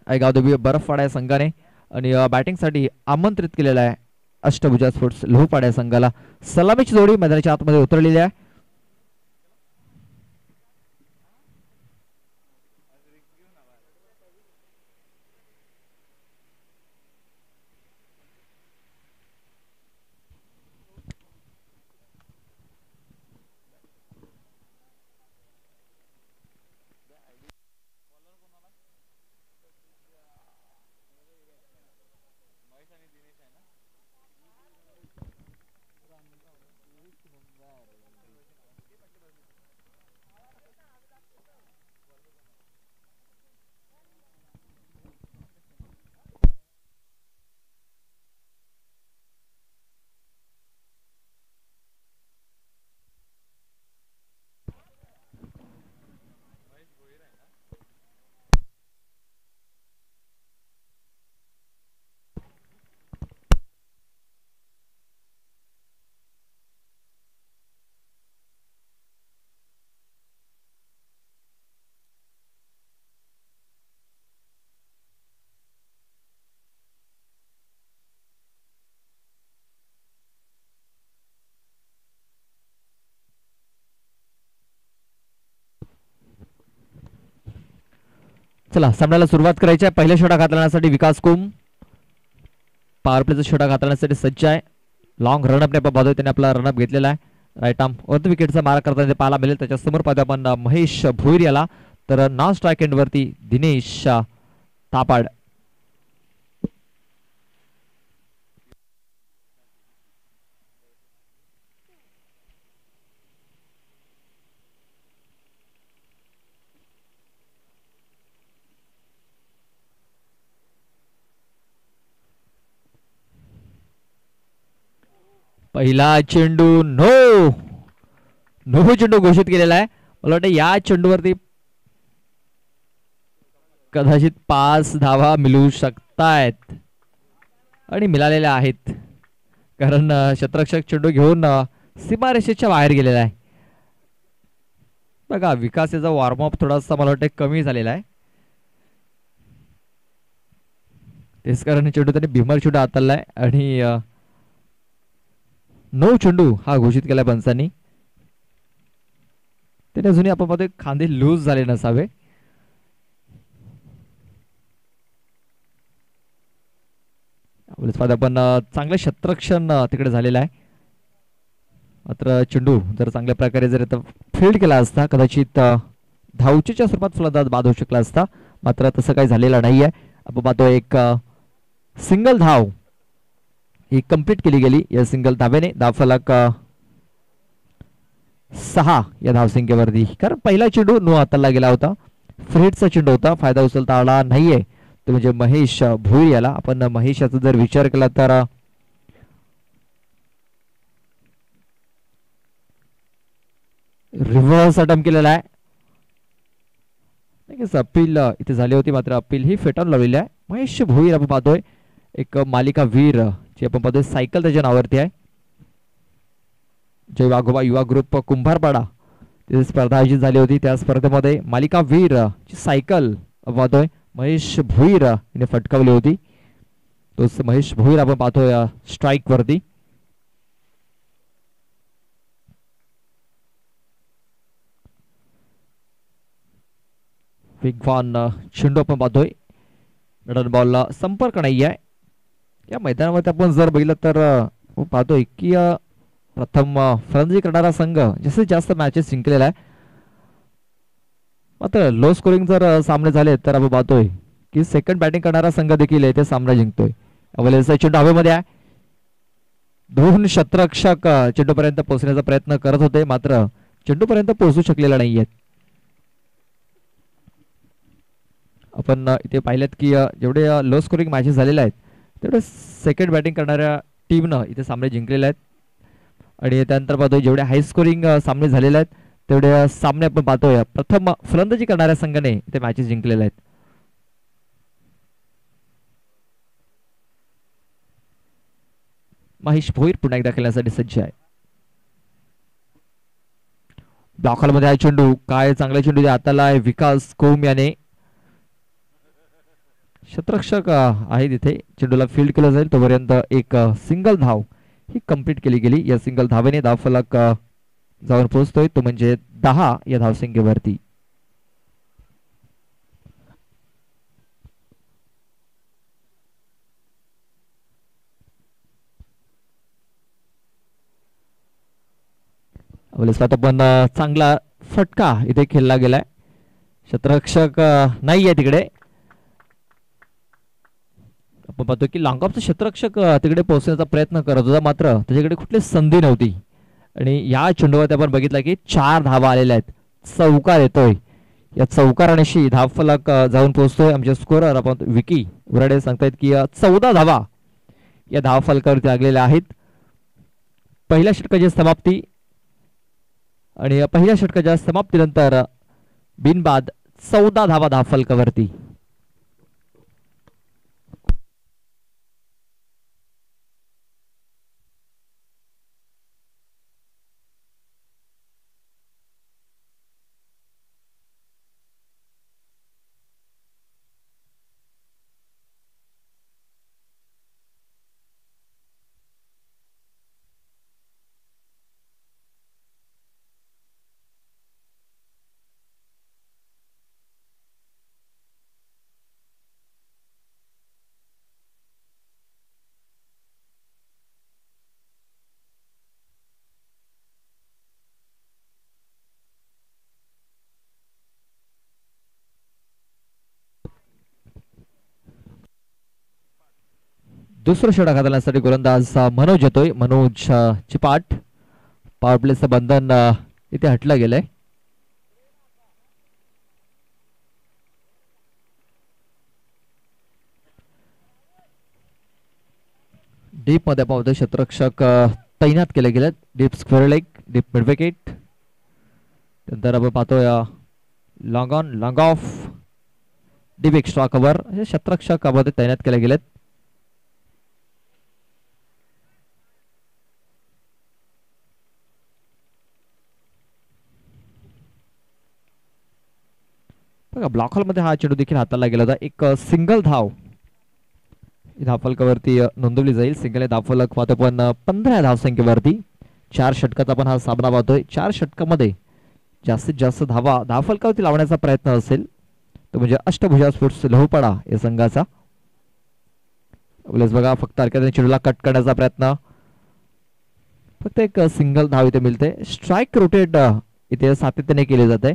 गावदेवी बर्फवाडा या संघाने आणि बॅटिंगसाठी आमंत्रित केलेला आहे अष्टभुजा स्पोर्ट्स लोहपाडा या संघाला. सलामीची जोडी मैदानाच्या आतमध्ये उतरलेली आहे. चला सामन्याला सुरुवात करायची आहे. पहिल्या षटक हाताळण्यासाठी विकास कुम पॉवर प्लेचा षटक हाताळण्यासाठी सज्ज आहे. लॉंग रनअप पाहतोय त्याने आपला रनअप घेतलेला आहे. राईट आर्म अर्ध विकेटचा मारा करताना पाहायला मिळेल. त्याच्या समोर पाहतो आपण महेश भोईर याला. तर नॉन स्ट्राईक एंड वरती दिनेश तापाड. पहिला चेंडू नो नो चेंडू घोषित केलेला आहे. मला वाटतं या चेंडूवरती कदाचित 5 धावा मिळू शकतायत आणि मिळालेल्या आहेत कारण क्षेत्ररक्षक चेंडू घेऊन सीमारेषेच्या बाहेर गेलेला आहे. बघा विकास याचा वॉर्मअप थोडासा मला वाटतं कमी झालेला आहे. तेच कारण चेंडू त्याने भीमर चेंडू हाताळलाय आणि 9 चेंडू हा घोषित केला पंचांनी. त्याने अजूनही आपण पाहतोय खांदे लूज झाले नसावे. आपण चांगलं क्षेत्ररक्षण तिकडे झालेलं आहे. मात्र चेंडू जर चांगल्या प्रकारे जर फील्ड केला असता कदाचित धावचीच्या स्वरूपात फलंदाज बाद होऊ शकला असता. मात्र तसं काही झालेलं नाहीये. आपण पाहतोय एक सिंगल धाव ही कंप्लीट केली गेली. या सिंगल धावेने धावफलक 6 या धावसंख्येवरती. कारण पहिला चेंडू नो हाताळला गेला होता. फ्रेडचा चेंडू होता. फायदा उचलता आला नाहीये. तो म्हणजे महेश भोईर याला. आपण महेश याचा जर विचार केला तर रिव्हर्स अटेम्प्ट केलेला आहे. अपील इथे झाली होती मात्र अपील ही फेटाळून लावलेली आहे. महेश भोईर आपण पाहतोय एक मालिका वीर जे आपण पाहतोय सायकल त्याच्या नावावरती आहे. जय वाघोबा युवा ग्रुप कुंभारपाडा तिथे स्पर्धा आयोजित झाली होती. त्या स्पर्धेमध्ये मालिका वीर ची सायकल पाहतोय महेश भोईर याने फटकावली होती. तोच महेश भोईर आपण पाहतोय स्ट्राईक वरती. वेगवान चेंडू आपण पाहतोय. रन बॉलला संपर्क नाही आहे. या मैदानामध्ये आपण जर बघितलं तर पाहतोय की प्रथम फलंदाजी करणारा संघ जास्तीत जास्त मॅचेस जिंकलेला आहे. मात्र लो स्कोरिंग जर सामने झाले तर आपण पाहतोय की सेकंड बॅटिंग करणारा संघ देखील ते सामना जिंकतोय. अवलेचा चेंडू हवेमध्ये आहे. 2 क्षेत्ररक्षक चेंडूपर्यंत पोहोचण्याचा प्रयत्न करत होते मात्र चेंडूपर्यंत पोहोचू शकलेला नाहीयेत. आपण इथे पाहिलेत की जेवढे लो स्कोरिंग मॅचेस झालेले आहेत तेवढे सेकंड बॅटिंग करणाऱ्या टीमनं इथे सामने जिंकलेले आहेत. आणि त्यानंतर पाहतोय जेवढे हाय स्कोरिंग सामने झालेले आहेत तेवढे सामने आपण पाहतोय प्रथम फलंदाजी करणाऱ्या संघाने इथे मॅचेस जिंकलेले आहेत. महेश भोईर पुन्हा एकदा खेळण्यासाठी सज्ज आहे. ब्लॉकमध्ये आहे चेंडू. काय चांगला चेंडू हाताला आहे विकास कोम याने. क्षेत्ररक्षक आहे तिथे, चेंडूला फील्ड केलं जाईल तोपर्यंत एक सिंगल धाव ही कंप्लीट केली गेली. या सिंगल धावेने धावफलक जाऊन पोहोचतोय तो म्हणजे 10 या धावसंख्येवरती. पण चांगला फटका इथे खेळला गेलाय. क्षेत्ररक्षक नाही आहे तिकडे. आपण पाहतो की लॉंग ऑफचा क्षेत्ररक्षक तिकडे पोहोचण्याचा प्रयत्न करत होता, मात्र त्याच्याकडे कुठलीच संधी नव्हती. आणि या चेंडूवरती आपण बघितलं की 4 धावा आलेल्या आहेत. चौकार येतोय. या चौकारानेशी धावफलक जाऊन पोहोचतोय. आमचे स्कोरर आपण विकी उराडे सांगतायत की 14 धावा या धावफलकावरती लागलेल्या आहेत. पहिल्या षटकाची समाप्ती आणि पहिल्या षटकाच्या समाप्तीनंतर बिनबाद 14 धावा धावफलकावरती. दुसरं षटक हाताळण्यासाठी गोलंदाज मनोज येतोय. मनोज चिपाट. पॉवर प्लेचं बंधन इथे हटलं गेलंय. डीप मध्ये पाहतोय क्षेत्ररक्षक तैनात केले गेलेत. Deep square leg, deep mid wicket. नंतर आपण पाहतोय long on, long of, deep extra cover हे क्षेत्ररक्षक मध्ये तैनात केले गेलेत. बघा ब्लॉक हॉल मध्ये हा चेंडू देखील हाताळला गेला होता. एक सिंगल धाव धावफलकावरती नोंदवली जाईल. सिंगल धावफलक पाहतो पण 15 धावसंख्येवरती. 4 षटकाचा आपण हा सामना पाहतोय. 4 षटकामध्ये जास्तीत जास्त धावा धावफलकावरती लावण्याचा प्रयत्न असेल तो म्हणजे अष्टभुजा स्पोर्ट्स लोहपाडा या संघाचा. बघा फक्त हरकत चेंडूला कट करण्याचा प्रयत्न. फक्त एक सिंगल धाव इथे मिळते. स्ट्राईक रोटेट इथे सातत्याने केले जाते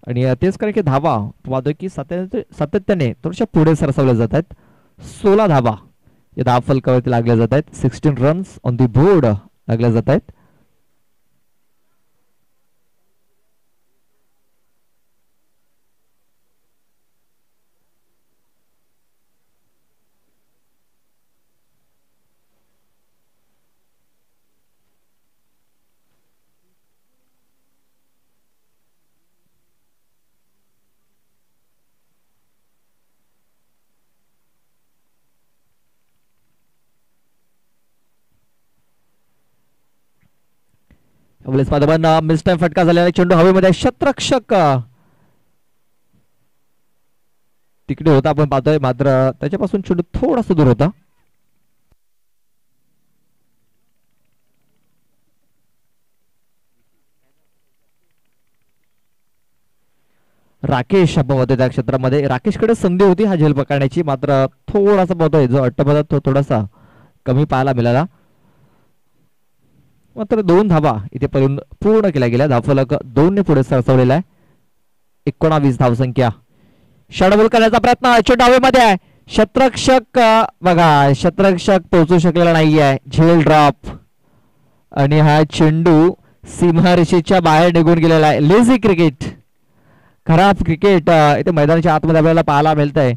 आणि तेच कारण की धावा पाहतोय की सातत्याने थोड्याशा पुढे सरसवल्या जात आहेत. 16 धावा या धावफलकावरती लागल्या जात आहेत. 16 रन्स ऑन दी बोर्ड लागल्या जात आहेत. मिस टाइम फटका झालेला चेंडू हवेमध्ये. क्षेत्ररक्षक तिकडे होता आपण पाहतोय, मात्र त्याच्यापासून चेंडू थोडासा दूर होता. राकेश आपण होते त्या क्षेत्रामध्ये. राकेशकडे संधी होती हा झेल पकडण्याची, मात्र थोडासा पाहतोय जो अट्टपदा तो थोडासा कमी पाहायला मिळाला. मात्र 2 धावा इथे पूर्ण केल्या गेल्या. धावफलक 2 ने पुढे सरसवलेला आहे. 19 धावसंख्या. षडबोल करण्याचा प्रयत्न चेंडू हवेमध्ये आहे. क्षेत्ररक्षक बघा क्षेत्ररक्षक पोहोचू शकलेला नाहीये. झेल ड्रॉप आणि हा चेंडू सीमारेषेच्या बाहेर निघून गेलेला आहे. लेझी क्रिकेट, खराब क्रिकेट इथे मैदानाच्या आतमध्ये आपल्याला पाहायला मिळतंय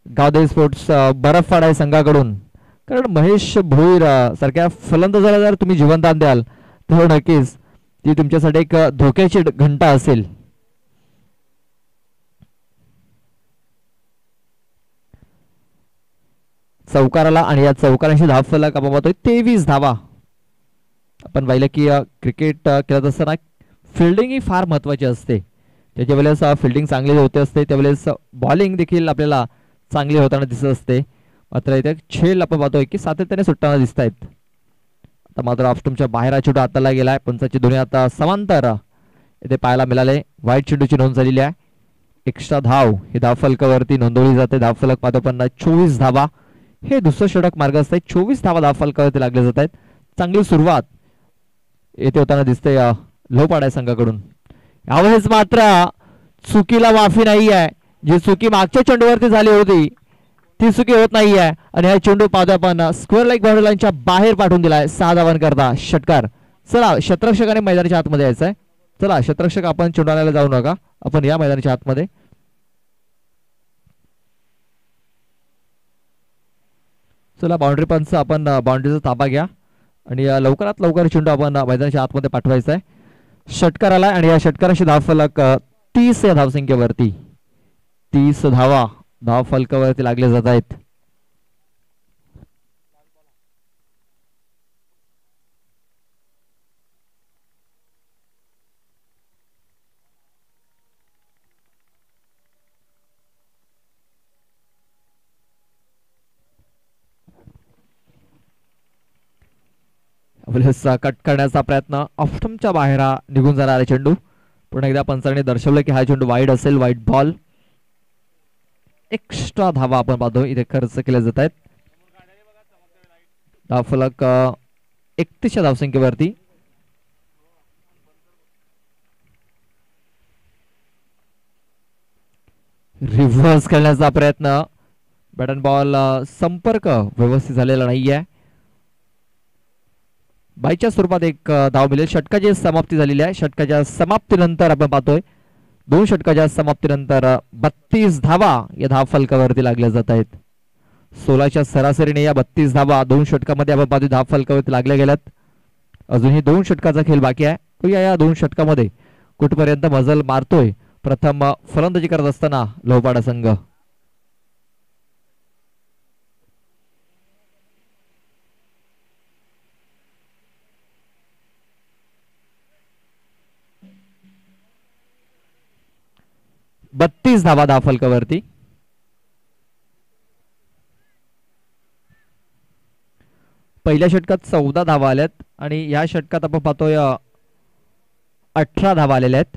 गावदेवी स्पोर्ट्स बरफवाडा संघाकडून. कारण महेश भोईर सारख्या फलंदाजाला जर तुम्ही जीवनदान द्याल तर नक्कीच ती तुमच्यासाठी एक धोक्याची घंटा असेल. चौकाराला आणि या चौकारांशी धावफलक आपण पाहतोय 23 धावा. आपण पाहिलं की क्रिकेट खेळत असताना फिल्डिंग ही फार महत्वाची असते. त्याच्या वेळेस फिल्डिंग चांगली होते असते त्यावेळेस बॉलिंग देखील आपल्याला चांगली होताना दिसत असते. मात्र इथे खेळ आपण पाहतोय की सातत्याने सुटताना दिसत आहेत. आता मात्र ऑफस्टमच्या बाहेर हा चेंडू हाताला गेलाय. पंचाची दोन्ही आता समांतर इथे पाहायला मिळाले. वाईट चेंडूची नोंद झालेली आहे. एक्स्ट्रा धाव ही धाव फलकावरती नोंदवली जाते. धाव फलक पाहतो पण 24 धावा हे दुसरं षटक मार्ग असते. 24 धावा धाव फलकावरती लागले जात आहेत. चांगली सुरुवात येथे होताना दिसते लोहपाडा संघाकडून. यावेळेस मात्र चुकीला माफी नाही आहे. जी चुकी मागच्या चेंडूवरती झाली होती ती चुकी होत नाही आहे. आणि हा चेंडू पाहतो आपण स्क्वेअर लाईक बाउंड्री लाईनच्या बाहेर पाठवून दिलाय. 6 धावांकरता षटकार. चला क्षेत्ररक्षकाने मैदानाच्या आतमध्ये यायचं आहे. चला क्षेत्ररक्षक आपण चेंडू आणायला जाऊ नका, आपण या मैदानाच्या आतमध्ये. चला बाउंड्री पंच आपण बाउंड्रीचा ताबा घ्या आणि लवकरात लवकर चेंडू आपण मैदानाच्या आतमध्ये पाठवायचा आहे. षटकार आलाय आणि या षटकाराशी धाव फलक 30 या धावसंख्येवरती 30 धावा धाव फलकावरती लागले जात आहेत. कट करण्याचा प्रयत्न, ऑफस्टमच्या बाहेर निघून जाणारा चेंडू. पुन्हा एकदा पंचाने दर्शवलं की हा चेंडू वाईड असेल. वाईट बॉल. एक्स्ट्रा धावा आपण पाहतो इथे खर्च केले जात आहेत. धाव फलक 31 या धावसंख्येवरती. रिव्हर्स खेळण्याचा प्रयत्न. बॅट अँड बॉल संपर्क व्यवस्थित झालेला नाहीये. बाईच्या स्वरूपात एक धाव मिळेल. षटकाची समाप्ती झालेली आहे. षटकाच्या समाप्तीनंतर आपण पाहतोय 2 षटकाच्या समाप्तीनंतर 32 धावा या धाव फलकावरती लागल्या जात आहेत. 16च्या सरासरीने या 32 धावा 2 षटकामध्ये आपण पाहतोय धाव फलकावरती लागल्या गेल्यात. अजूनही 2 षटकाचा खेळ बाकी आहे. या 2 षटकामध्ये कुठपर्यंत मजल मारतोय प्रथम फलंदाजी करत असताना लोहपाडा संघ. बत्तीस धावा धाव फलकावरती. पहिल्या षटकात 14 धावा आल्यात आणि या षटकात आपण पाहतोय 18 धावा आलेल्या आहेत.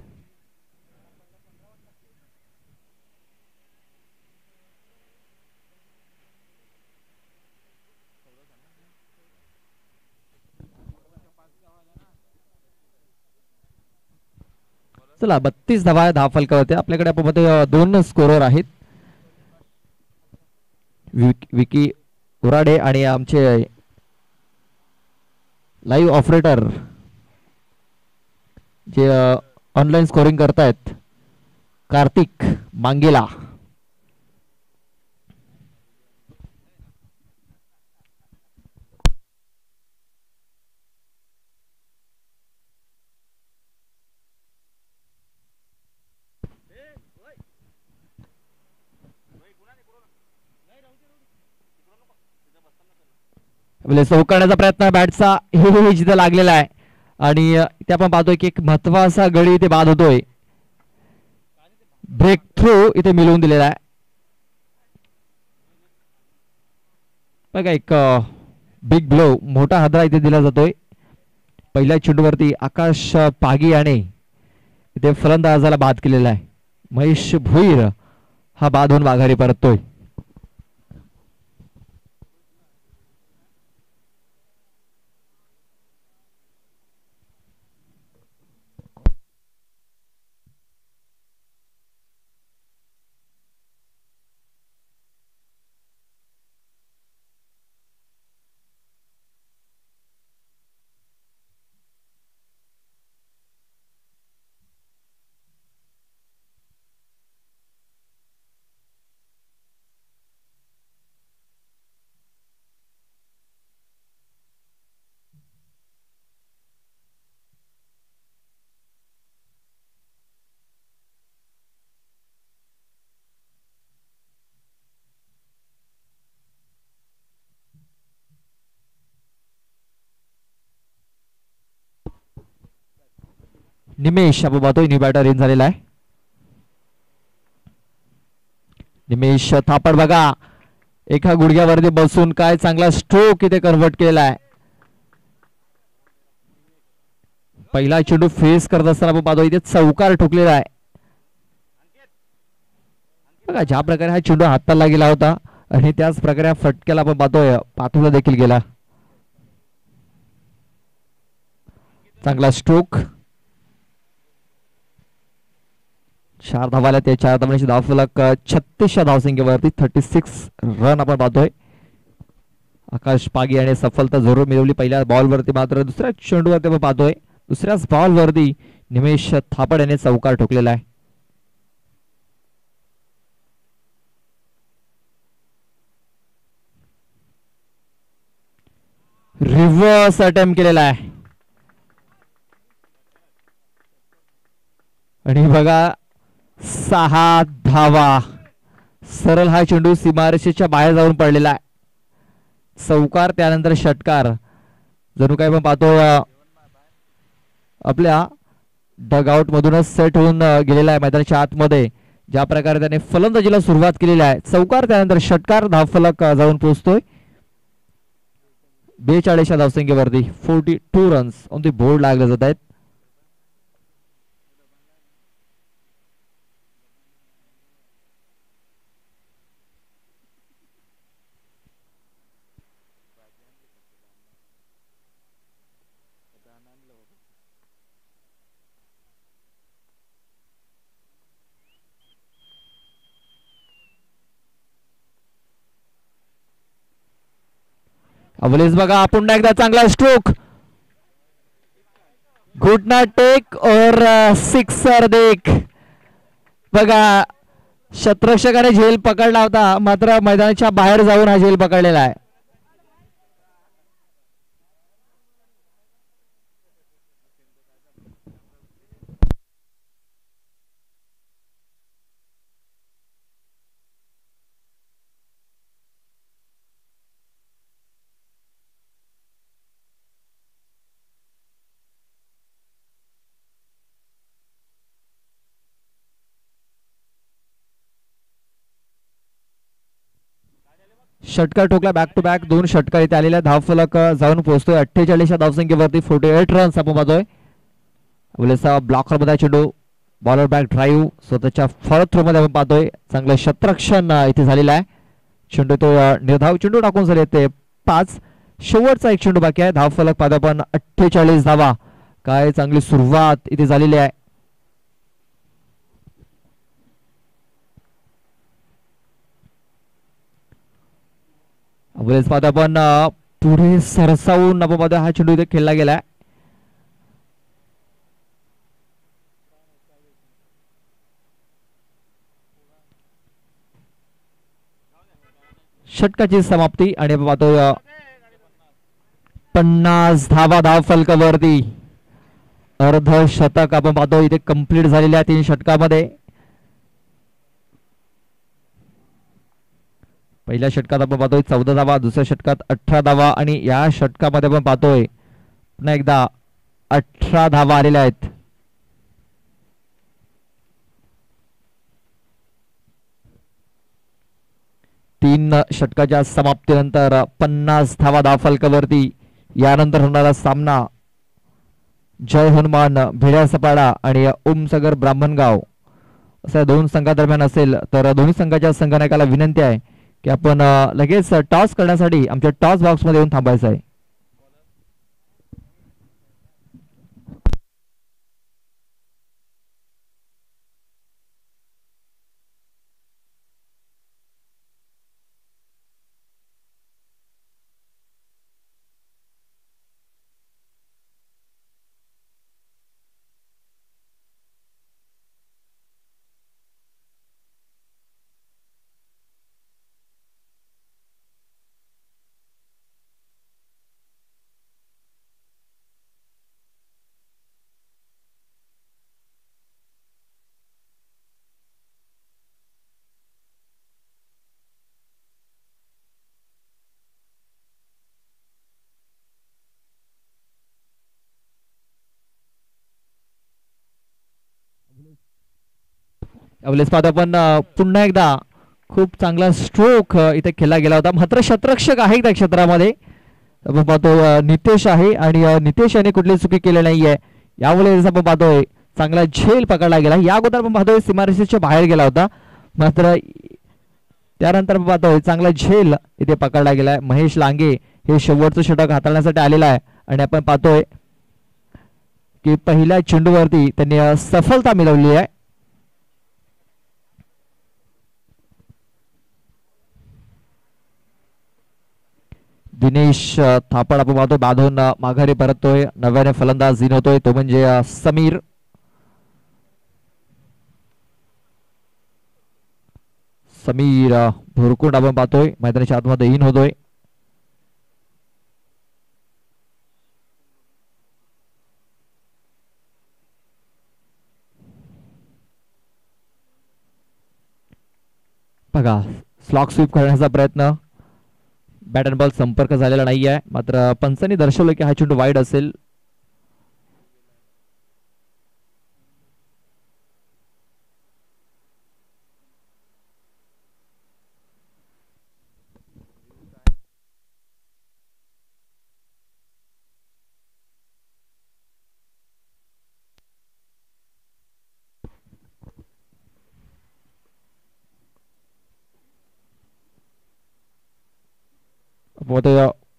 चला 32 धावा धाव फलकावरती. आपल्याकडे आपण पाहतोय 2 स्कोरर आहेत. विकी उराडे आणि आमचे लाईव्ह ऑपरेटर जे ऑनलाईन स्कोरिंग करतायत कार्तिक मांगेला. सौ करण्याचा प्रयत्न बॅटचा हे जिथे लागलेला आहे आणि इथे आपण पाहतोय की एक महत्वाचा गडी इथे बाद होतोय. ब्रेक थ्रू इथे मिळवून दिलेला आहे. बघा एक बिग ब्लो मोठा हादरा इथे दिला जातोय. पहिल्या चेंडूवरती आकाश पागी याने इथे फलंदाजाला बाद केलेला आहे. महेश भुईर हा बाद होऊन माघारी परततोय. निमेश आपण पाहतोय न्यू बॅटर इन झालेला आहे. निमेश थापड बघा एका गुडघ्यावरती बसून काय चांगला स्ट्रोक इथे कन्व्हर्ट केलेला आहे. पहिला चेंडू फेस करत असताना आपण पाहतो इथे चौकार ठोकलेला आहे. बघा ज्या प्रकारे हा चेंडू हाताला गेला होता आणि त्याच प्रकारे हा फटक्याला आपण पाहतोय पाठवला देखील गेला. चांगला स्ट्रोक. 4 धावाला ते 4 धावांची धावफलक 36 धावसंख्येवरती 36 रन आपण पाहतोय. आकाश पागी याने सफलता जरूर मिळवली पहिल्या बॉलवरती. मात्र दुसऱ्या चेंडूवरती आपण पाहतोय दुसऱ्याच बॉलवरती निमेश थापड याने चौकार ठोकलेला आहे. रिव्हर्स अटेम्प्ट केलेला आहे आणि बघा 6 धावा. सरळ हा चेंडू सीमारेषेच्या बाहेर जाऊन पडलेला आहे. चौकार त्यानंतर षटकार. जणू काय आपण पाहतो आपल्या डगआउट मधूनच सेट होऊन गेलेला आहे मैदानाच्या आतमध्ये. ज्या प्रकारे त्याने फलंदाजीला सुरुवात केलेली आहे. चौकार त्यानंतर षटकार धावफलक जाऊन पोहोचतोय 42 धावसंख्येवरती. 42 रन्स ऑन दी बोर्ड लागले जात आहेत. अवलेस बघा पुन्हा एकदा चांगला स्ट्रोक. घुटना टेक और सिक्सर देख. बघा शतरक्षकाने झेल पकडला होता मात्र मैदानाच्या बाहेर जाऊन हा झेल पकडलेला आहे. षटकार ठोकला बॅक टू बॅक 2 षटकार इथे आलेल्या. धावफलक जाऊन पोहोचतोय 48 धावसंख्येवरती 48 रन्स आपण पाहतोय. अवलेसा ब्लॉकर मध्ये चेंडू बॉलर बॅक ड्राईव्ह स्वतःच्या फॉलो थ्रो मध्ये आपण पाहतोय. चांगलं शतरक्षण इथे झालेलं आहे. चेंडू तो निर्धाव चेंडू टाकून झाले ते 5. शेवटचा एक चेंडू बाकी आहे. धावफलक पाहतो आपण 48 धावा. काय चांगली सुरुवात इथे झालेली आहे. अवलेस पाहतो आपण पुढे सरसावून आपण पाहतो हा चेंडू इथे खेळला गेलाय. षटकाची समाप्ती आणि आपण पाहतो 50 धावा धावफलकावरती. अर्ध शतक आपण पाहतो इथे कंप्लीट झालेल्या आहे 3 षटकामध्ये. पहिल्या षटकात आपण पाहतोय 14 धावा. दुसऱ्या षटकात 18 धावा आणि या षटकामध्ये आपण पाहतोय पुन्हा एकदा 18 धावा आलेल्या आहेत. तीन षटकाच्या समाप्तीनंतर 50 धावा धावफलकावरती. यानंतर होणारा सामना जय हनुमान भिड्या सपाडा आणि ओमसागर ब्राह्मणगाव अशा 2 संघादरम्यान असेल. तर दोन्ही संघाच्या संघनायकाला विनंती आहे की आपण लगेच टॉस करण्यासाठी आमच्या टॉस बॉक्स मध्ये येऊन थांबायचं आहे. अवलेस पाहतो आपण पुन्हा एकदा खूप चांगला स्ट्रोक इथे खेळला गेला होता, मात्र शतरक्षक आहे त्या क्षेत्रामध्ये. आपण पाहतोय नितेश आहे आणि नितेश याने कुठली चुकी केली नाहीये. यावेळेस आपण पाहतोय चांगला झेल पकडला गेला. या अगोदर आपण पाहतोय सीमारेषेच्या बाहेर गेला होता, मात्र त्यानंतर आपण पाहतोय चांगला झेल इथे पकडला गेलाय. महेश लांगे हे शेवटचं षटक हाताळण्यासाठी आलेला आहे आणि आपण पाहतोय की पहिल्या चेंडूवरती त्यांनी सफलता मिळवली आहे. दिनेश थापड आपण पाहतोय बांधून माघारी परततोय. नव्याने फलंदाज इन होतोय तो म्हणजे समीर. समीर भुरकुंड आपण पाहतोय मैदानाच्या आतमध्ये इन होतोय. बघा स्लॉक स्वीप करण्याचा प्रयत्न, बॅट अँड बॉल संपर्क झालेला नाहीये, मात्र पंचांनी दर्शवलं की हा चेंडू वाईड असेल.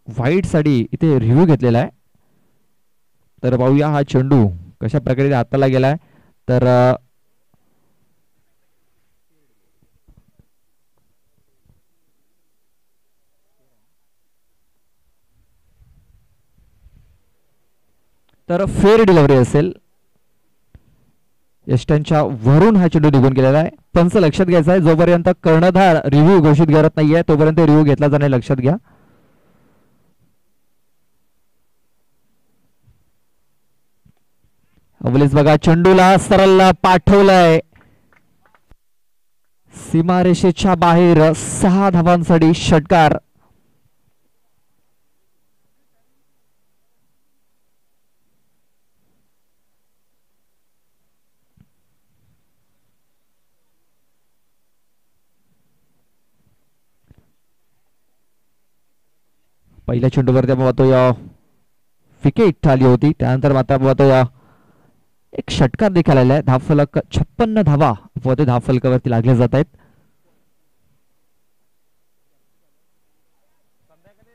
व्हाईट साठी इथे रिव्ह्यू घेतलेला आहे. तर पाहूया हा चेंडू कशा प्रकारे हाताला गेलाय. तर फेअर डिलिव्हरी असेल. यष्ट्यांच्या वरून हा चेंडू निघून गेलेला आहे. पंच लक्षात घ्यायचा आहे, जोपर्यंत कर्णधार रिव्ह्यू घोषित करत नाहीये तोपर्यंत रिव्ह्यू घेतला जाणे लक्षात घ्या. बघा चेंडूला सरळ पाठवलंय सीमारेषेच्या बाहेर. 6 धावांसाठी षटकार. पहिल्या चेंडूवरती आपण पाहतोय विकेट आली होती, त्यानंतर मात्र आपण पाहतोय एक षटकार देखील आलेला आहे. धावफलक 56 धावा धावफलकावरती लागले जात आहेत.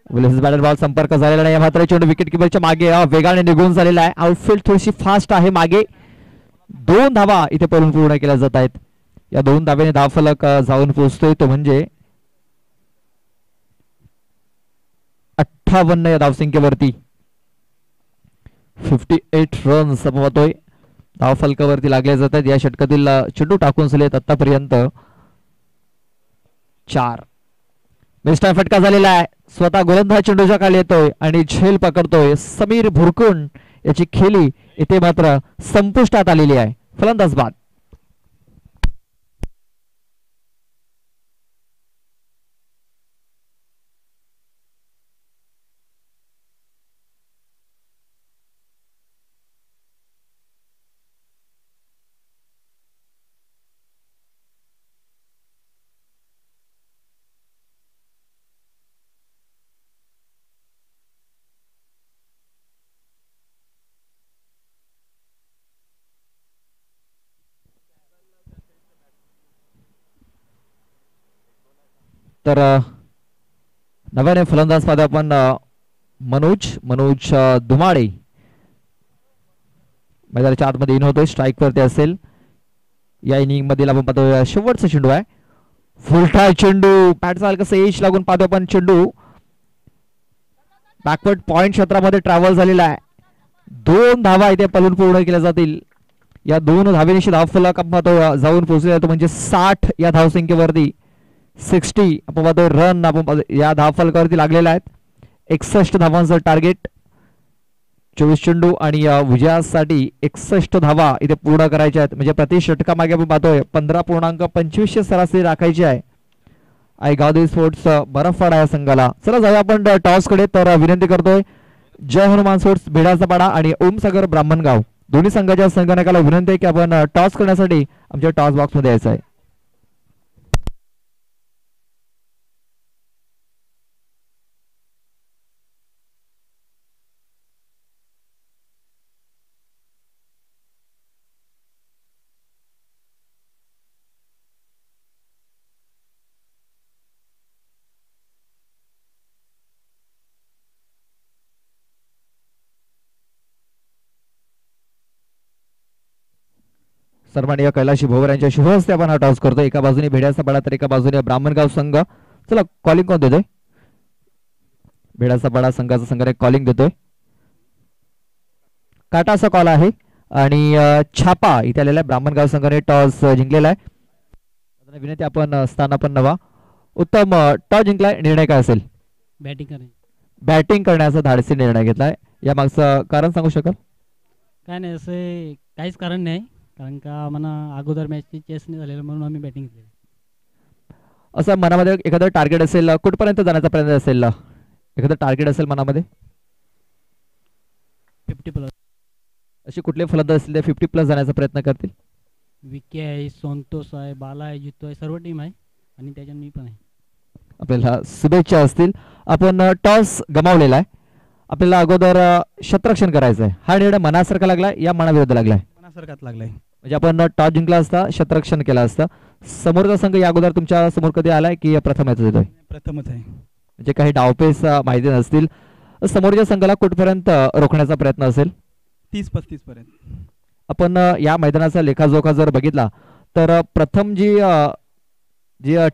बॅटर बॉल संपर्क झालेला नाही, मात्र चेंडू विकेट किपरच्या मागे वेगाने निघून झालेला आहे. आउटफील्ड थोडीशी फास्ट आहे मागे. 2 धावा इथे पळून पूर्ण केल्या जात आहेत. या 2 धावेने धावफलक जाऊन पोहोचतोय तो म्हणजे 58 या धावसंख्येवरती. 58 रन्स आपण पाहतोय धावफलकावरती लागले जातात. या षटकातील चेंडू टाकून झालेत आतापर्यंत 4. बेस्ट फटका झालेला आहे. स्वतः गोलंदाज चेंडूच्या खाली येतोय आणि झेल पकडतोय समीर भुरकुंड. याची खेळी इथे मात्र संपुष्टात आलेली आहे. फलंदाज बाद. तर नव्याने फलंदाज मध्ये आपण मनोज दुमाडे मैदानाच्या आतमध्ये इन होतोय. स्ट्राईक वरती असेल. या इनिंग मध्ये आपण पाहतोय शेवटचा चेंडू आहे. फुलटा चेंडू बॅटचा कसं एज लागून पाहतो आपण. चेंडू बॅकवर्ड पॉइंट क्षेत्रामध्ये ट्रॅव्हल झालेला आहे. 2 धावा इथे पळून पूर्ण केल्या जातील. या 2 धावेनिशी धावफलक आपण पाहतो जाऊन पोहोचले जातो म्हणजे 60 या धावसंख्येवरती. 60 आपण पाहतोय रन आपण या धावफलकावरती लागलेला आहेत. 61 धावांचं टार्गेट. 24 चेंडू आणि विजयासाठी 61 धावा इथे पूर्ण करायच्या आहेत. म्हणजे प्रति षटकामागे आपण पाहतोय 15.25 सरासरी राखायची आहे. गावदेवी स्पोर्ट्स बरफवाडा या संघाला. चला जाऊया आपण टॉस कडे. तर विनंती करतोय जय हनुमान स्पोर्ट्स भिडाचा पाडा आणि ओमसागर ब्राह्मणगाव दोन्ही संघाच्या संगणकाला विनंती आहे की आपण टॉस करण्यासाठी आमच्या टॉस बॉक्स मध्ये यायचं आहे. सन्माननीय कैलाशी भोवर यांच्या शुभ हस्ते आपण हा टॉस करतो. एका बाजूने भेड्याचा बडा तर एका बाजूने ब्राह्मणगाव संघ. चला कॉलिंग कोण देतोय? भेड्याचा बडा संघाचा संघाने कॉलिंग देतोय. काटाचा कॉल आहे आणि छापा इथे आलेला आहे. ब्राह्मणगाव संघाने टॉस जिंकलेला आहे. विनंती आपण स्थान आपण नवा. उत्तम टॉस जिंकलाय. निर्णय काय असेल? बॅटिंग करण्याचा धाडसी निर्णय घेतलाय. या मागचं कारण सांगू शकाल? काय नाही, असे काहीच कारण नाही, कारण का मला अगोदर मॅचची चेस नाही झालेलं म्हणून आम्ही बॅटिंग केली. असं मनामध्ये एखादं टार्गेट असेल, कुठपर्यंत जाण्याचा प्रयत्न असेल, एखादं टार्गेट असेल मनामध्ये? 50+. अशी कुठले फलंदाज असतील ते 50+ जाण्याचा प्रयत्न करतील? विके आहे, संतोष आहे, बाला आहे, जितो आहे, सर्व टीम आहे आणि त्याच्यात मी पण आहे. आपल्याला शुभेच्छा असतील. आपण टॉस गमावलेला आहे. आपल्याला अगोदर क्षेत्ररक्षण करायचं आहे. हा निर्णय मनासारखा लागलाय या मनाविरुद्ध लागलाय? मनासारखाच लागलाय. म्हणजे आपण टॉस जिंकला असता, क्षेत्ररक्षण केलं असतं. समोरचा संघ या अगोदर तुमच्या समोर कधी आलाय की प्रथमच येतोय? प्रथमच आहे. म्हणजे काही डावपेच माहिती नसतील. समोरच्या संघाला कुठपर्यंत रोखण्याचा प्रयत्न असेल? 30-35 पर्यंत. आपण या मैदानाचा लेखाजोखा जर बघितला तर प्रथम जी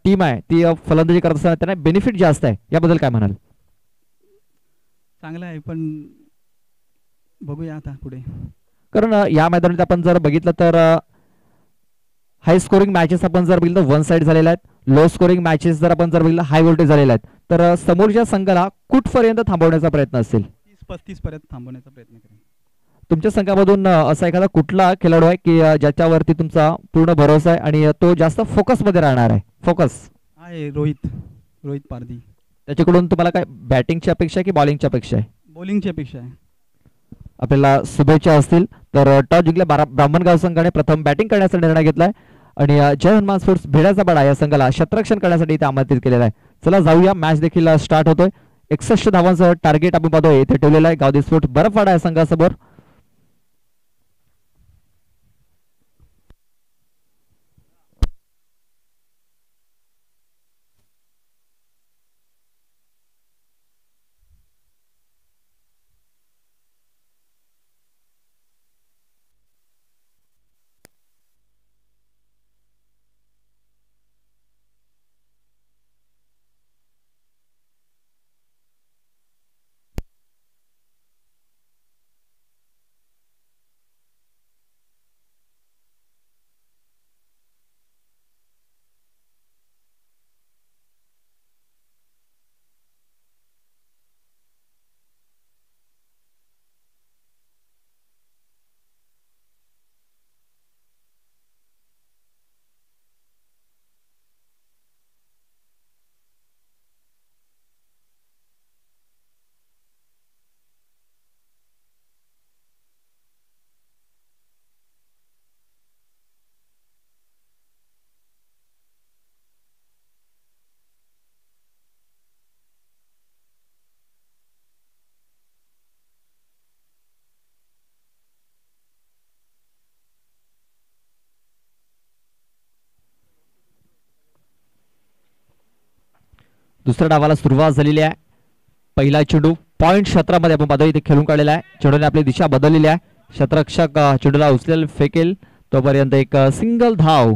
टीम आहे ती फलंदाजी करत असताना त्यांना बेनिफिट जास्त आहे, याबद्दल काय म्हणाल? चांगलं आहे, पण बघूया आता पुढे. कारण या मैदानात आपण जर बघितलं तर हाय स्कोरिंग मॅचेस आपण जर बघितलं वन साइड झालेल्या आहेत. लो स्कोरिंग मॅचेस जर आपण जर बघितलं हाय व्होल्टेज झालेल्या आहेत. तर समोरच्या संघाला कुठपर्यंत थांबवण्याचा प्रयत्न असेल? 30-35 पर्यंत थांबवण्याचा प्रयत्न करेन. तुमच्या संघामधून असा एखादा कुठला खेळाडू आहे की ज्याच्यावरती तुमचा पूर्ण भरोसा आहे आणि तो जास्त फोकसमध्ये राहणार आहे? फोकस आहे रोहित पारधी. त्याच्याकडून तुम्हाला काय बॅटिंगची अपेक्षा आहे की बॉलिंगची अपेक्षा आहे? बॉलिंगची अपेक्षा आहे. आपल्याला शुभेच्छा असतील. तर टॉस जिंकल्या ब्राह्मणगाव संघाने प्रथम बॅटिंग करण्याचा निर्णय घेतलाय आणि जय हनुमान स्पोर्ट्स भेड्याचा बडा या संघाला क्षेत्ररक्षण करण्यासाठी इथे आमंत्रित केलेला आहे. चला जाऊया, मॅच देखील स्टार्ट होतोय. 61 धावांचं टार्गेट आपण पाहतोय इथे ठेवलेलं आहे गावदेवी स्पोर्ट्स बरफवाडा या संघासमोर. दुसऱ्या डावाला सुरुवात झालेली आहे. पहिला चेंडू पॉइंट क्षेत्रामध्ये आपण पाहतो इथे खेळून काढलेला आहे. चेंडूने आपली दिशा बदललेली आहे. क्षेत्ररक्षक चेंडूला उचलेल फेकेल तोपर्यंत एक सिंगल धाव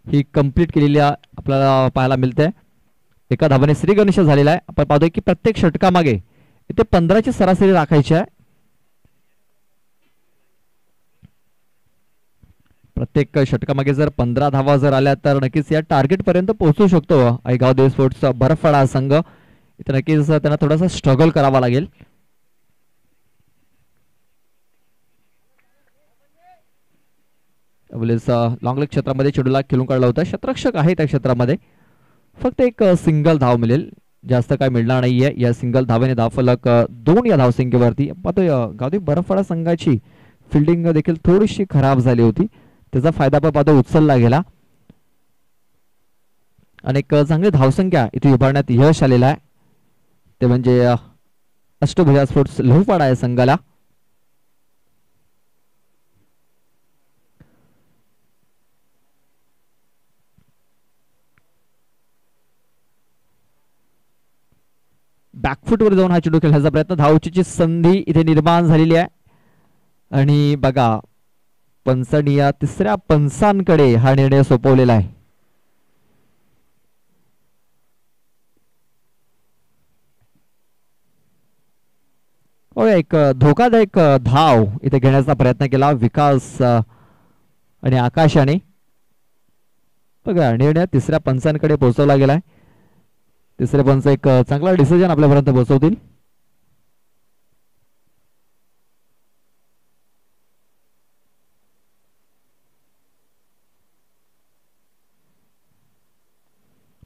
ही कंप्लीट केलेली आपल्याला पाहायला मिळते. एका धावाने श्री गणेश झालेला आहे. आपण पाहतोय की प्रत्येक षटकामागे इथे 15ची सरासरी राखायची आहे. प्रत्येक षटकामागे जर 15 धावा जर आल्या तर नक्कीच या टार्गेट पर्यंत पोहोचू शकतो गावदेवी स्पोर्ट्सचा बरफवाडा संघ. इथे नक्कीच त्यांना थोडासा स्ट्रगल करावा लागेल. लॉंग लेग क्षेत्रामध्ये चेंडूला खेळून काढला होता. क्षेत्ररक्षक आहे त्या क्षेत्रामध्ये. फक्त एक सिंगल धाव मिळेल, जास्त काय मिळणार नाहीये. या सिंगल धावेने धावफलक 2 या धावसंख्येवरती. पाहतोय गावदेवी बरफवाडा संघाची फिल्डिंग देखील थोडीशी खराब झाली होती, त्याचा फायदा पण पाहतो उचलला गेला. अनेक चांगली धावसंख्या इथे उभारण्यात यश आलेला आहे. ते म्हणजे अष्टभुजा स्पोर्ट्स लोहपाडा या संघाला. बॅकफुटवर जाऊन हा चेंडू खेळण्याचा प्रयत्न. धावचीची संधी इथे निर्माण झालेली आहे आणि बघा पंचांनी या तिसऱ्या पंचांकडे हा निर्णय सोपवलेला आहे. एक धोकादायक धाव इथे घेण्याचा प्रयत्न केला विकास आणि आकाशाने. बघा निर्णय तिसऱ्या पंचांकडे पोहोचवला गेलाय. तिसरे पंच एक चांगला डिसिजन आपल्यापर्यंत पोहोचवतील.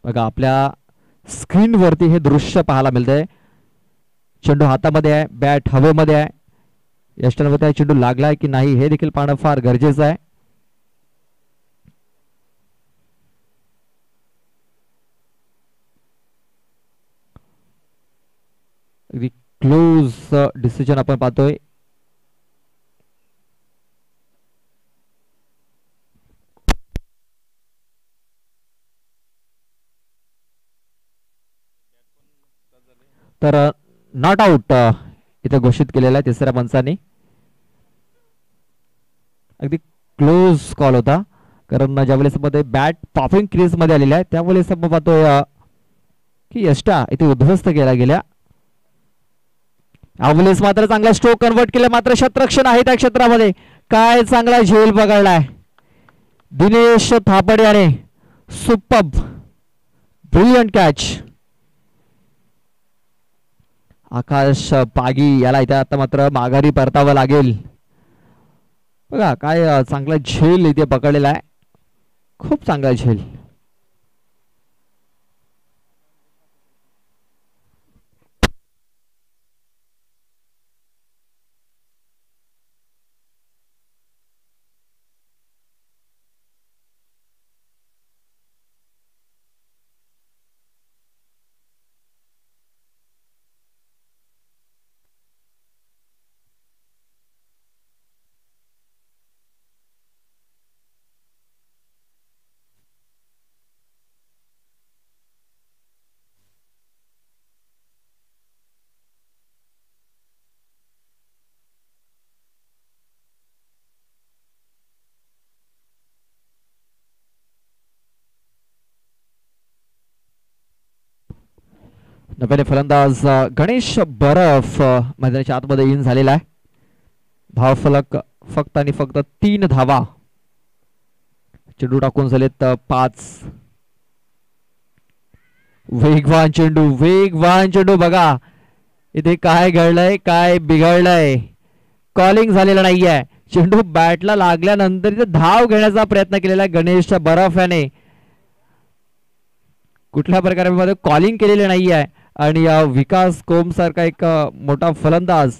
बघा आपल्या स्क्रीन वरती हे दृश्य पाहायला मिळतंय. चेंडू हातामध्ये आहे, बॅट हवेमध्ये आहे. यष्टांवरती चेंडू लागलाय की नाही हे देखील पाहणं फार गरजेचं आहे. अगदी क्लोज डिसिजन आपण पाहतोय. तर नॉट आउट इथे घोषित केलेला आहे तिसऱ्या पंचाने. अगदी क्लोज कॉल होता कारण ज्यावेळेस मध्ये बॅट पॉपिंग क्रीज मध्ये आलेली आहे त्यावेळेस आपण पाहतोय की यष्टा इथे उद्ध्वस्त केला गेल्या. यावेळेस मात्र चांगला स्ट्रोक कन्वर्ट केला मात्र शतरक्षण आहे त्या क्षेत्रामध्ये. काय चांगला झेल पकडलाय दिनेश थापड याने. Superb brilliant catch. आकाश पागी याला इथे आता मात्र माघारी परतावं लागेल. बघा काय चांगला झेल इथे पकडलेला आहे. खूप चांगला झेल. नव्याने फलंदाज गणेश बरफ मैदानाच्या आतमध्ये इन झालेला आहे. धावफलक फक्त आणि फक्त 3 धावा. चेंडू टाकून झालेत 5. वेगवान चेंडू बघा इथे काय घडलंय काय बिघडलंय. कॉलिंग झालेलं नाहीये. चेंडू बॅटला लागल्यानंतर इथे धाव घेण्याचा प्रयत्न केलेला गणेश बरफ याने. कुठल्या प्रकारे कॉलिंग केलेले नाहीये आणि विकास कोम सारखा एक मोठा फलंदाज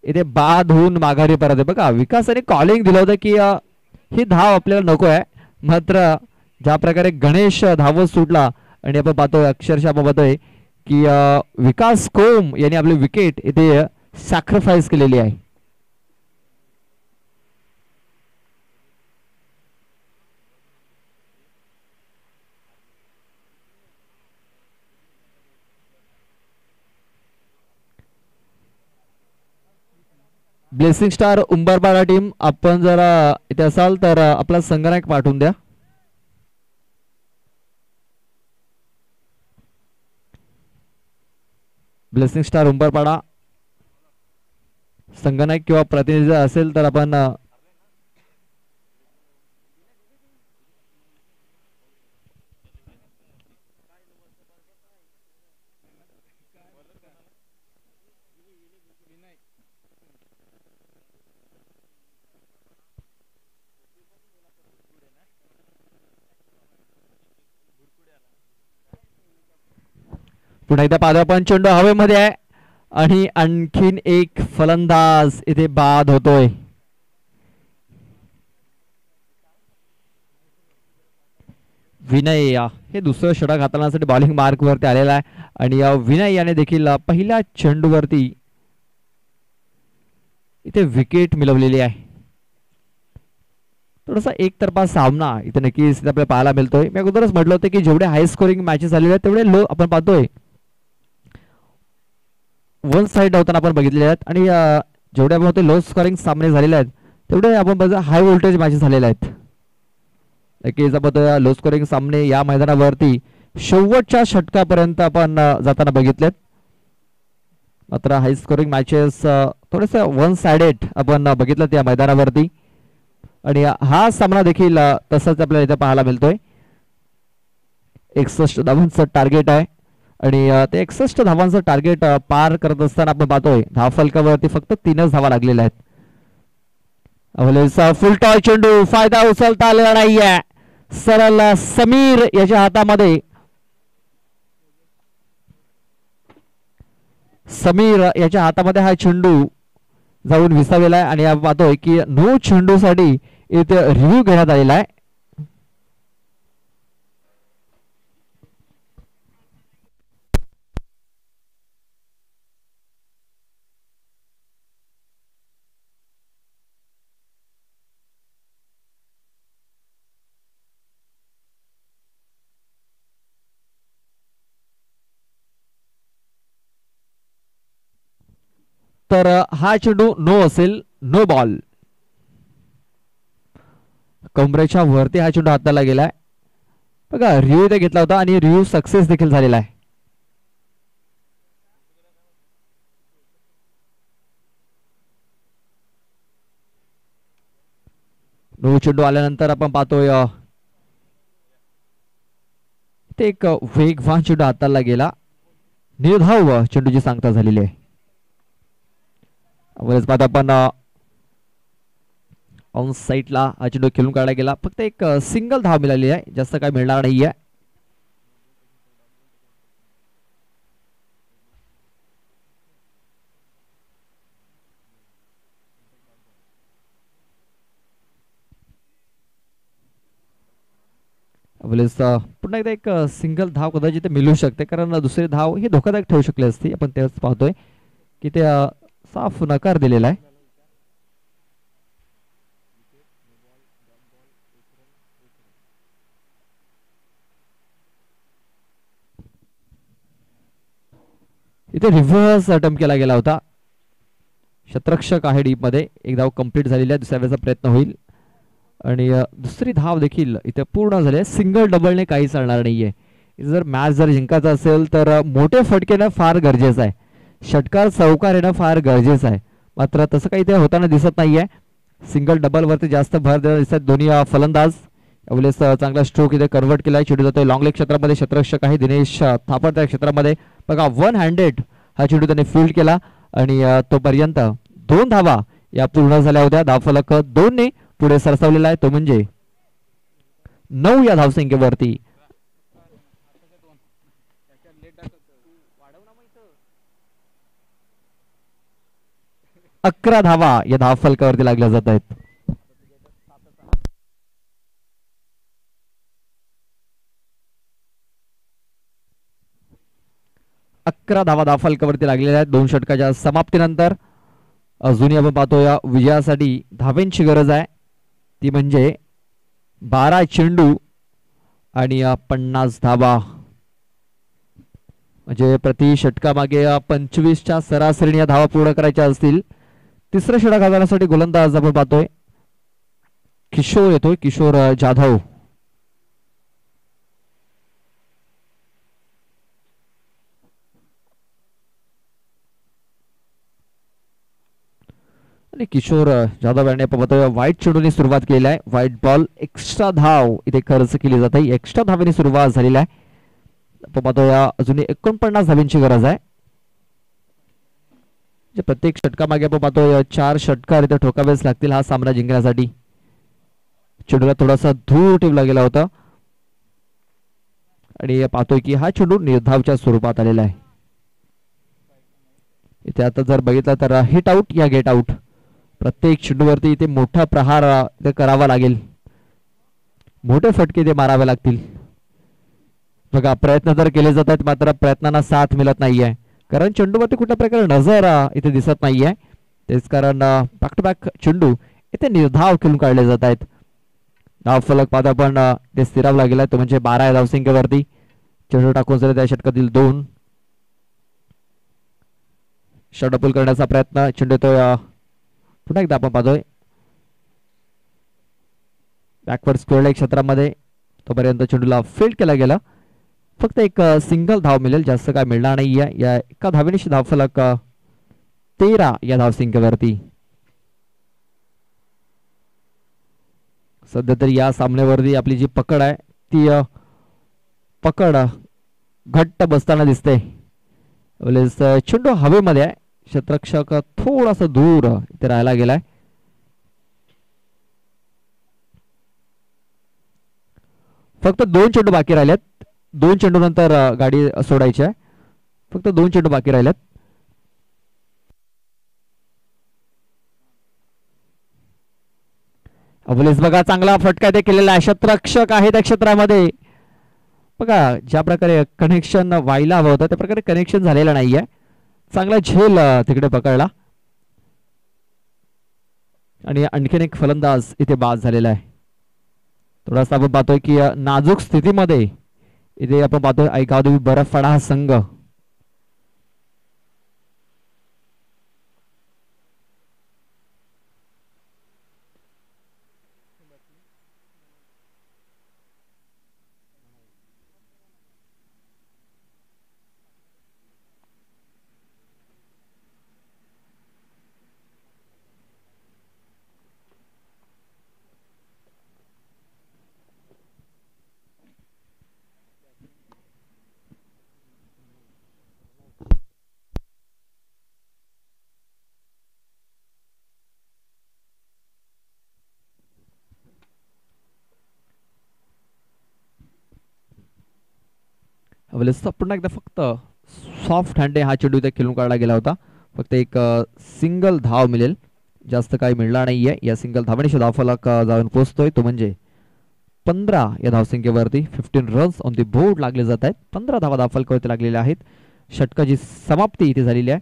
इथे बाद होऊन माघारी परत आहे. बघा विकासाने कॉलिंग दिलं होतं की ही धाव आपल्याला नको आहे मात्र ज्या प्रकारे गणेश धावत सुटला आणि आपण पाहतोय अक्षरशः आपण पाहतोय की विकास कोम यांनी आपली विकेट इथे सॅक्रिफाईस केलेली आहे. ब्लेसिंग स्टार उंबरपाडा टीम आपण जर इथे असाल तर आपला संगणक पाठवून द्या. ब्लेसिंग स्टार उंबरपाडा संगणक किंवा प्रतिनिधी असेल तर आपण पुन्हा एकदा पादापण चेंडू हवेमध्ये आहे आणि आणखीन एक फलंदाज इथे बाद होतोय. विनय हे दुसरं षटक हाताळण्यासाठी बॉलिंग मार्क वरती आलेला आहे आणि विनय याने देखील पहिल्या चेंडूवरती इथे विकेट मिळवलेली आहे. थोडासा एकतर्फा सामना इथे नक्कीच आपल्याला पाहायला मिळतोय. मी अगोदरच म्हटलं होतं की जेवढे हाय स्कोरिंग मॅचेस झालेले आहेत तेवढे लो आपण पाहतोय वन साइड होताना आपण बघितलेले आहेत आणि जेवढे आपण लो स्कोरिंग सामने झालेले आहेत तेवढे आपण बघा हाय व्होल्टेज मॅचेस झालेले आहेत. नक्कीच आपण लो स्कोरिंग सामने या मैदानावरती शेवटच्या षटकापर्यंत आपण जाताना बघितलेत. मात्र हाय स्कोरिंग मॅचेस थोडेसे वन साइडेड आपण बघितलं या मैदानावरती. आणि हा सामना देखील तसाच आपल्याला इथे पाहायला मिळतोय. 61 धावांचं टार्गेट आहे आणि ते 61 धावांचं टार्गेट पार करत असताना आपण पाहतोय धावफलकावरती फक्त 3च धावा लागलेल्या आहेत. फुल टॉय चेंडू, फायदा उचलता आलेला नाहीये. सरळ समीर याच्या हातामध्ये, समीर याच्या हातामध्ये हा चेंडू जाऊन विसावलेला आहे आणि आपण पाहतोय की नो चेंडू साठी इथे रिव्ह्यू घेण्यात आलेला आहे. तर हा चेंडू नो असेल, नो बॉल. कमरेच्या वरती हा चेंडू हाताला गेलाय. बघा रिव्ह्यू इथे घेतला होता आणि रिव्ह्यू सक्सेस देखील झालेला आहे. नो चेंडू आल्यानंतर आपण पाहतोय ते एक वेगवान चेंडू हाताला गेला. निर्धाव चेंडूची सांगता झालेली आहे. आपण ऑन साईडला हा चेंडू खेळून काढला गेला. फक्त एक सिंगल धाव मिळाली आहे, जास्त काय मिळणार नाहीये. पुन्हा एकदा एक सिंगल धाव कदाचित मिळू शकते, कारण दुसरी धाव ही धोकादायक ठेवू शकली असती. आपण तेच पाहतोय की ते साफ नकार दिलेला आहे. इथे रिव्हर्स अटेम्प्ट केला गेला होता. शतरक्षक आहे डीप मध्ये. एक धाव कंप्लीट झालेली आहे. दुसऱ्या वेळेचा प्रयत्न होईल आणि दुसरी धाव देखील इथे पूर्ण झाली आहे. सिंगल डबलने काही चालणार नाहीये. जर मॅच जर जिंकायचा असेल तर मोठे फटके येणं फार गरजेचं आहे. षटकार चौकार येणं फार गरजेचं आहे. मात्र तसं काही ते होताना दिसत नाहीये. सिंगल डबल वरती जास्त भर देणार दिसत दोन्ही फलंदाज. यावेळेस चांगला स्ट्रोक इथे कन्वर्ट केलाय. चेंडू जातोय लॉंग लेग क्षेत्रामध्ये. शतरक्षक आहे दिनेश थापड त्या क्षेत्रामध्ये. बघा वन हँडेड हा चेंडू त्याने फील्ड केला आणि तोपर्यंत 2 धावा या पूर्ण झाल्या होत्या. धावफलक 2 ने पुढे सरसावलेला आहे. तो म्हणजे 9 या धावसंख्येवरती. अकरा धावा या धावफलकावरती लागल्या जात आहेत. अकरा धावा धावफलकावरती लागलेल्या आहेत 2 षटकाच्या समाप्तीनंतर. अजूनही आपण पाहतो या विजयासाठी धावेंची गरज आहे. ती म्हणजे 12 चेंडू आणि 50 धावा. म्हणजे प्रति षटकामागे 25च्या सरासरीने धावा पूर्ण करायच्या असतील. तिसरं षटक घालण्यासाठी गोलंदाज आपण पाहतोय किशोर येतोय, किशोर जाधव. आणि किशोर जाधव यांनी आपण पाहतोय वाईट चेंडूने सुरुवात केली आहे. व्हाईट बॉल एक्स्ट्रा धाव इथे खर्च केली जाते. एक्स्ट्रा धावेने सुरुवात झालेली आहे. आपण पाहतोय अजूनही 49 धावेंची गरज आहे. प्रत्येक षटकामागे आपण पाहतोय 4 षटकार इथे ठोकावेच लागतील हा सामना जिंकण्यासाठी. चेंडूला थोडासा धूर ठेवला गेला होता आणि पाहतोय की हा चेंडू निर्धावच्या स्वरूपात आलेला आहे. इथे आता जर बघितलं तर हिट आउट या गेट आउट. प्रत्येक चेंडूवरती इथे मोठा प्रहार करावा लागेल. मोठे फटके ते मारावे लागतील. बघा प्रयत्न तर केले जात आहेत मात्र प्रयत्नांना साथ मिळत नाहीये. कारण चेंडूवरती कुठल्या प्रकारे नजर इथे दिसत नाहीये. तेच कारण बॅक टू बॅक चेंडू इथे निर्धाव खेळून काढले जात आहेत. धाव फलक पाहता पण ते स्थिरावला गेलाय. तो म्हणजे 12 या धावसंख्येवरती. चेंडू टाकून झाले त्या षटकातील 2 षटपूल करण्याचा प्रयत्न. चेंडू तो पुन्हा एकदा आपण पाहतोय बॅकवर्ड स्क्वेअर लेग क्षेत्रामध्ये तोपर्यंत चेंडूला फील्ड केला गेला. फक्त एक सिंगल धाव मिळेल, जास्त काय मिळणार नाही आहे. या एका धावेनिशी धावफलक 13 या धावसंख्येवरती. सध्या तरी या सामन्यावरती आपली जी पकड आहे ती पकड घट्ट बसताना दिसते. चेंडू हवेमध्ये आहे, क्षेत्ररक्षक थोडासा दूर इथे राहायला गेलाय. फक्त 2 चेंडू बाकी राहिलेत. 2 चेंडू नंतर गाडी सोडायची आहे. फक्त 2 चेंडू बाकी राहिलेत. अवलेस बघा चांगला फटका ते केलेला आहे. क्षेत्ररक्षक आहे त्या क्षेत्रामध्ये. बघा ज्या प्रकारे कनेक्शन व्हायला हवं होतं त्या प्रकारे कनेक्शन झालेलं नाहीये. चांगला झेल तिकडे पकडला आणि आणखीन एक फलंदाज इथे बाद झालेला आहे. थोडासा आपण पाहतोय की नाजूक स्थितीमध्ये इथे आपण पाहतोय ऐकावदेवी बरफवाडा हा संघ. पुन्हा एकदा फक्त सॉफ्ट हँडे हा चेंडू इथे खेळून काढला गेला होता. फक्त एक सिंगल धाव मिळेल, जास्त काही मिळणार नाहीये. या सिंगल धावण्याशी धावफलक जाऊन पोहोचतोय तो म्हणजे 15 या धावसंख्येवरती. 15 रन्स ऑन दी बोर्ड लागले जात आहेत. 15 धावा धावफलकावरती लागलेल्या आहेत. षटकाची समाप्ती इथे झालेली आहे.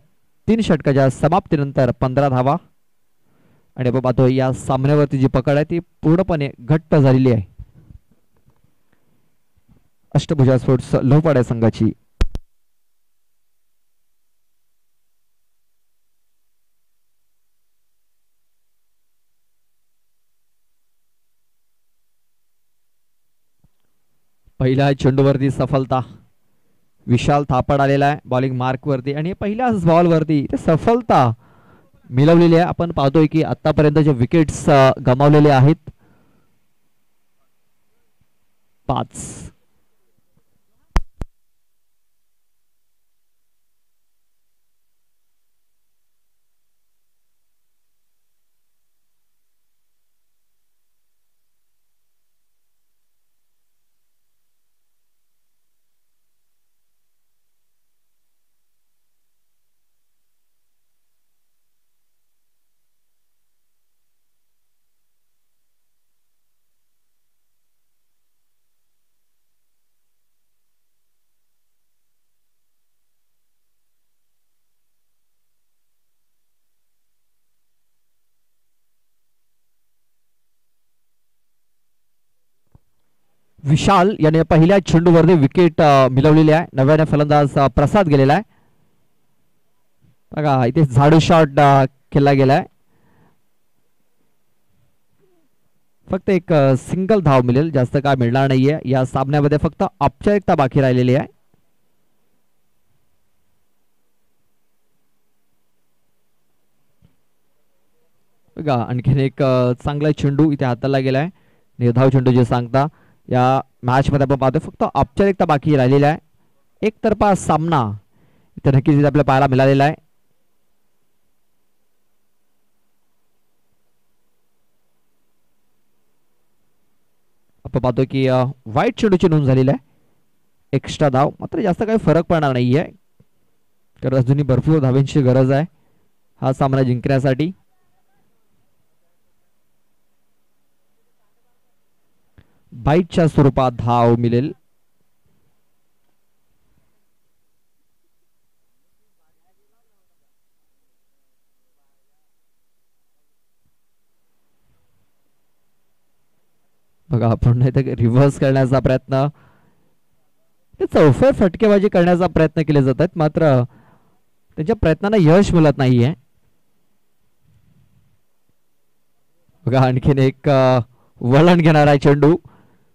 3 षटकाच्या समाप्तीनंतर 15 धावा आणि आपण पाहतो या सामन्यावरती जी पकड आहे ती पूर्णपणे घट्ट झालेली आहे अष्टभुजा स्पोर्ट्स लोहपाडा संघाची. पहिल्या चेंडूवरती सफलता. विशाल थापड आलेला आहे बॉलिंग मार्क वरती आणि पहिल्याच बॉल वरती सफलता मिळवलेली आहे. आपण पाहतोय की आतापर्यंत जे विकेट्स गमावलेले आहेत 5. विशाल याने पहिल्या चेंडूवरती विकेट मिळवलेली आहे. नव्याने फलंदाज प्रसाद गेलेला आहे. बघा इथे झाडू शॉट खेळला गेलाय. फक्त एक सिंगल धाव मिळेल, जास्त काय मिळणार नाहीये. या सामन्यामध्ये फक्त औपचारिकता बाकी राहिलेली आहे. बघा आणखीन एक चांगला चेंडू इथे हाताला गेलाय. निर्धाव चेंडू जे सांगता या मॅच मध्ये आपण पाहतोय फक्त औपचारिकता बाकी राहिलेला आहे. एकतर्फा सामना इथे नक्कीच आपल्याला पाहायला मिळालेला आहे. आपण पाहतोय की वाईट चेंडूची नोंद झालेली आहे. एक्स्ट्रा धाव मात्र जास्त काही फरक पडणार नाहीये कारण अजूनही भरपूर धावांची गरज आहे हा सामना जिंकण्यासाठी. बाईटच्या स्वरूपात धाव मिळेल. बघा आपण रिव्हर्स करण्याचा प्रयत्न चौफेर फटकेबाजी करण्याचा प्रयत्न केले जातात मात्र त्यांच्या प्रयत्नांना यश मिळत नाहीये. बघा आणखीन एक वळण घेणार आहे चेंडू.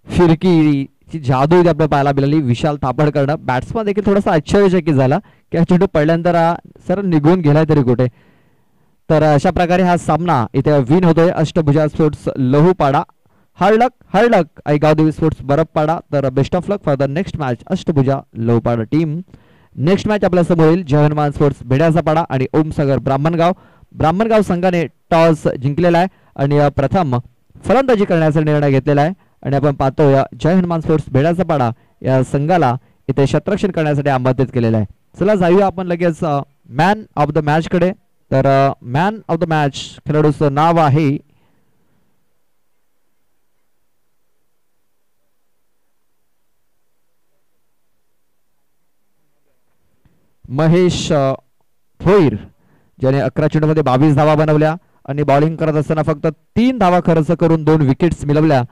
फिरकीची जादू इथे आपल्याला पाहायला मिळाली. विशाल तापडकरनं बॅट्समन देखील थोडासा आश्चर्यचकित झाला की हा चेंडू पडल्यानंतर सर निघून गेलाय तरी कुठे. तर अशा प्रकारे हा सामना इथे विन होतोय. Ashtabhuja sports Lahupada. Hard luck Gavdevi sports Barafpada. तर best of luck for the next match Ashtabhuja Lahupada team. Next match आपल्या समोर येईल जय हनुमान स्पोर्ट्स भेड्याचापाडा आणि ओमसागर ब्राह्मणगाव संघाने टॉस जिंकलेला आहे आणि प्रथम फलंदाजी करण्याचा निर्णय घेतलेला आहे. आणि आपण पाहतो जय हनुमान स्पोर्ट्स भेड्याचापाडा या संघाला इथे शतरक्षण करण्यासाठी आमंत्रित केलेलं आहे. चला जाऊया आपण लगेच मॅन ऑफ द मॅच कडे. तर मॅन ऑफ द मॅच खेळाडूचं नाव आहे महेश भोईर, ज्याने 11 चेंडूमध्ये 22 धावा बनवल्या आणि बॉलिंग करत असताना फक्त 3 धावा खर्च करून 2 विकेट्स मिळवल्या.